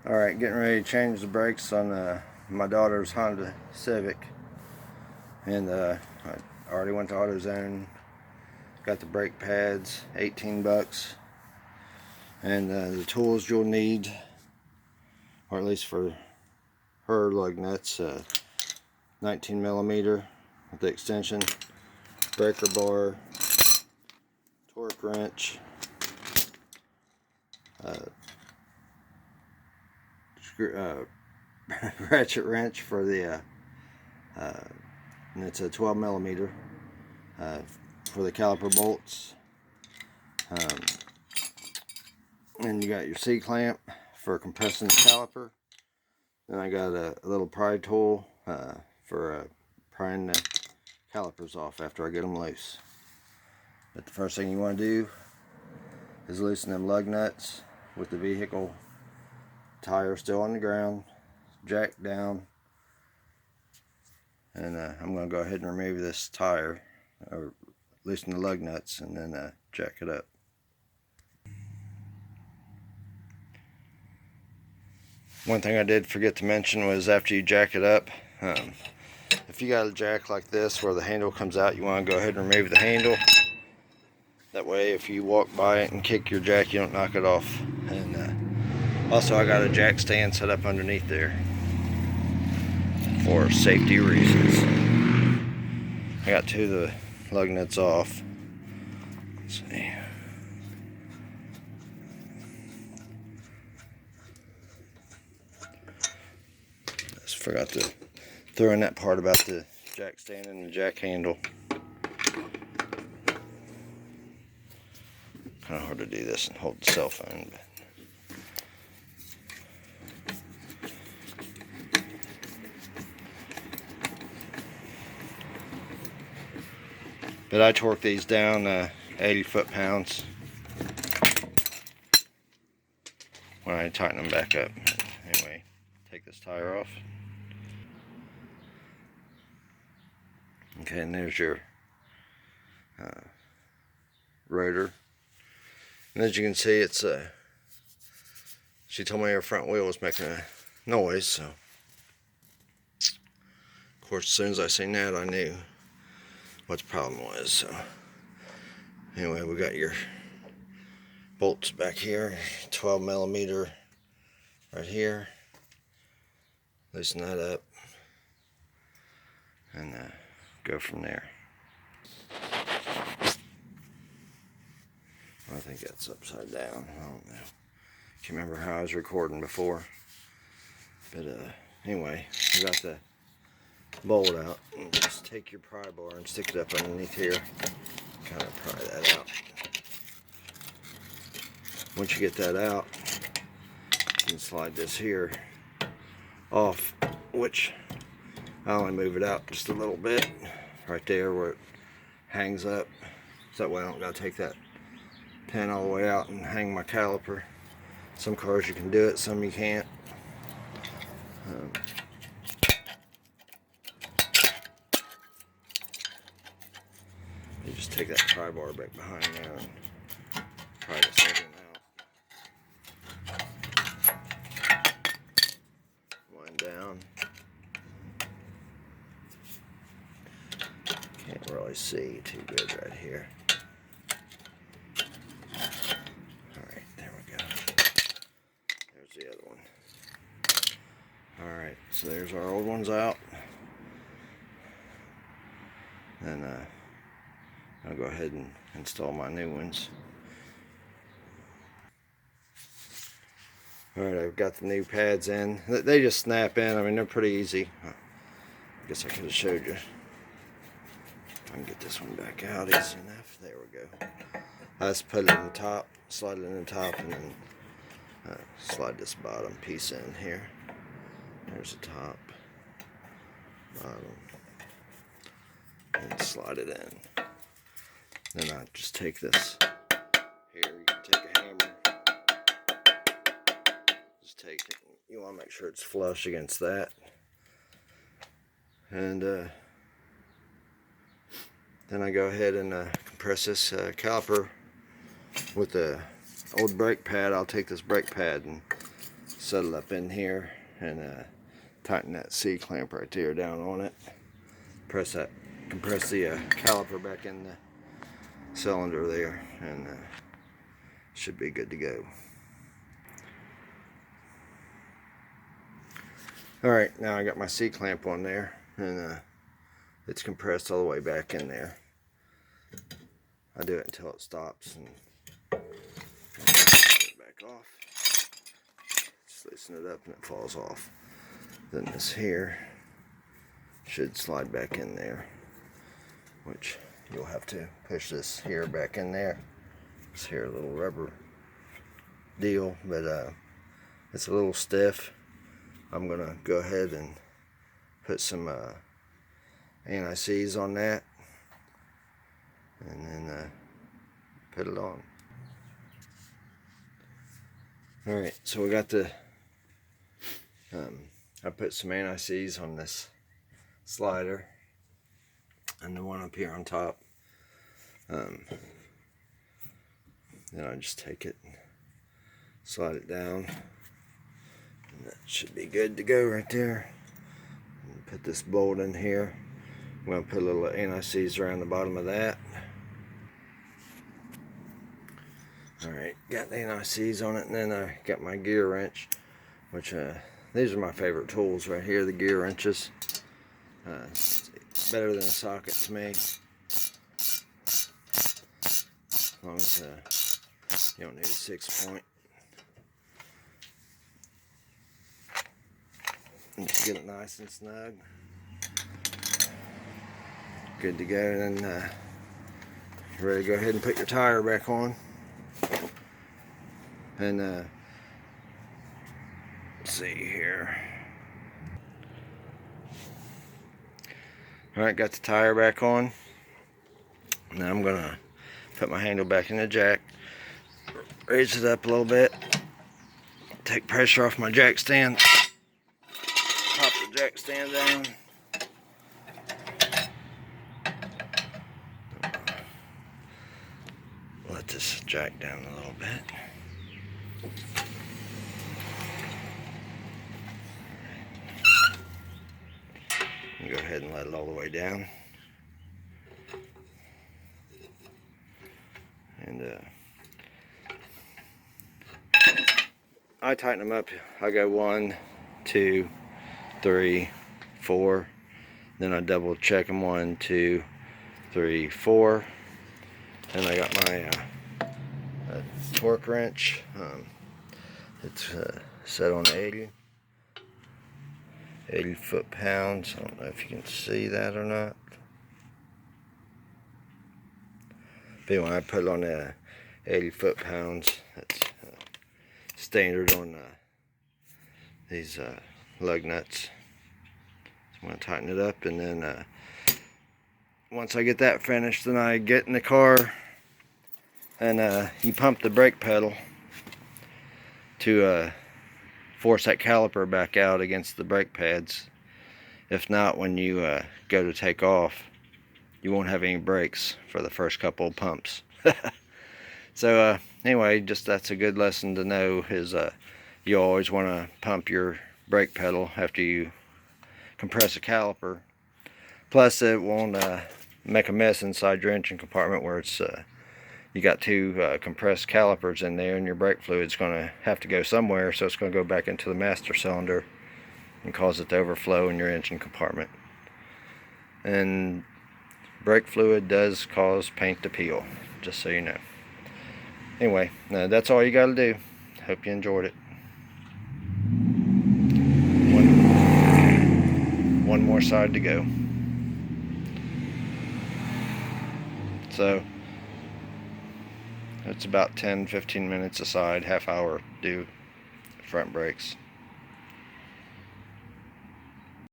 Alright, getting ready to change the brakes on my daughter's Honda Civic. And I already went to AutoZone, got the brake pads, 18 bucks. And the tools you'll need, or at least for her lug nuts, 19 millimeter with the extension, breaker bar, torque wrench, ratchet wrench for the and it's a 12 millimeter for the caliper bolts, and you got your C-clamp for compressing the caliper. Then I got a little pry tool for prying the calipers off after I get them loose. But the first thing you want to do is loosen them lug nuts with the vehicle tire still on the ground, jack down, and I'm going to go ahead and remove this tire, or loosen the lug nuts, and then jack it up. One thing I did forget to mention was after you jack it up, if you got a jack like this where the handle comes out, you want to go ahead and remove the handle. That way if you walk by it and kick your jack, you don't knock it off. And also I got a jack stand set up underneath there for safety reasons. I got two of the lug nuts off. Let's see. Just forgot to throw in that part about the jack stand and the jack handle. Kind of hard to do this and hold the cell phone, but I torque these down 80 foot-pounds when I tighten them back up. Anyway, take this tire off. Okay, and there's your rotor. And as you can see, it's she told me her front wheel was making a noise, so of course as soon as I seen that, I knew what the problem was. So anyway, we got your bolts back here, 12 millimeter right here. Loosen that up and go from there. I think that's upside down. I don't know. Can't remember how I was recording before. But anyway, you got the bolt out. And just take your pry bar and stick it up underneath here. Kind of pry that out. Once you get that out, you can slide this here off, which I only move it out just a little bit right there where it hangs up. So that way I don't gotta take that pin all the way out and hang my caliper. Some cars you can do it, some you can't. You just take that pry bar back behind there and pry this thing out. Wind down. Can't really see too good right here. Alright, there we go. There's the other one. Alright, so there's our old ones out. And I'll go ahead and install my new ones. Alright, I've got the new pads in. They just snap in. I mean, they're pretty easy. I guess I could have showed you. I can get this one back out easy enough. There we go. I just put it in the top, slide it in the top, and then slide this bottom piece in here. There's the top, bottom, and slide it in. Then I just take this here. You can take a hammer, just take it. You want to make sure it's flush against that, and then I go ahead and compress this caliper with the old brake pad. I'll take this brake pad and settle up in here and tighten that C-clamp right there down on it. Compress the caliper back in the cylinder there, and should be good to go. Alright, now I got my C-clamp on there, and it's compressed all the way back in there. I do it until it stops and put it back off. Just loosen it up and it falls off. Then this here should slide back in there, which you'll have to push this here back in there. This here little rubber deal, but it's a little stiff. I'm gonna go ahead and put some anti-seize on that, and then put it on. Alright, so we got the I put some anti-seize on this slider and the one up here on top. Then I just take it and slide it down, and that should be good to go right there. And put this bolt in here. I'm going to put a little anti-seize around the bottom of that. Alright, got the anti-seize on it, and then I got my gear wrench, which these are my favorite tools right here, the gear wrenches. It's better than a socket to me, as long as you don't need a 6-point. And just get it nice and snug. Good to go. And then you're ready to go ahead and put your tire back on. And let's see here. Alright, got the tire back on. Now I'm gonna put my handle back in the jack, raise it up a little bit, take pressure off my jack stand, pop the jack stand down. Let this jack down a little bit. And go ahead and let it all the way down. And I tighten them up. I go 1, 2, 3, 4. Then I double check them 1, 2, 3, 4. And I got my torque wrench. It's set on 80 foot-pounds. I don't know if you can see that or not. But anyway, I put it on 80 foot-pounds. That's standard on these lug nuts. So I'm going to tighten it up, and then once I get that finished, then I get in the car and you pump the brake pedal to force that caliper back out against the brake pads. If not, when you go to take off, you won't have any brakes for the first couple of pumps. So anyway, just that's a good lesson to know, is you always want to pump your brake pedal after you compress a caliper. Plus it won't make a mess inside your engine compartment where it's you got two compressed calipers in there, and your brake fluid's going to have to go somewhere, so it's going to go back into the master cylinder and cause it to overflow in your engine compartment. And brake fluid does cause paint to peel, just so you know. Anyway, that's all you got to do. Hope you enjoyed it. One more side to go. So it's about 10-15 minutes a side, half hour do front brakes.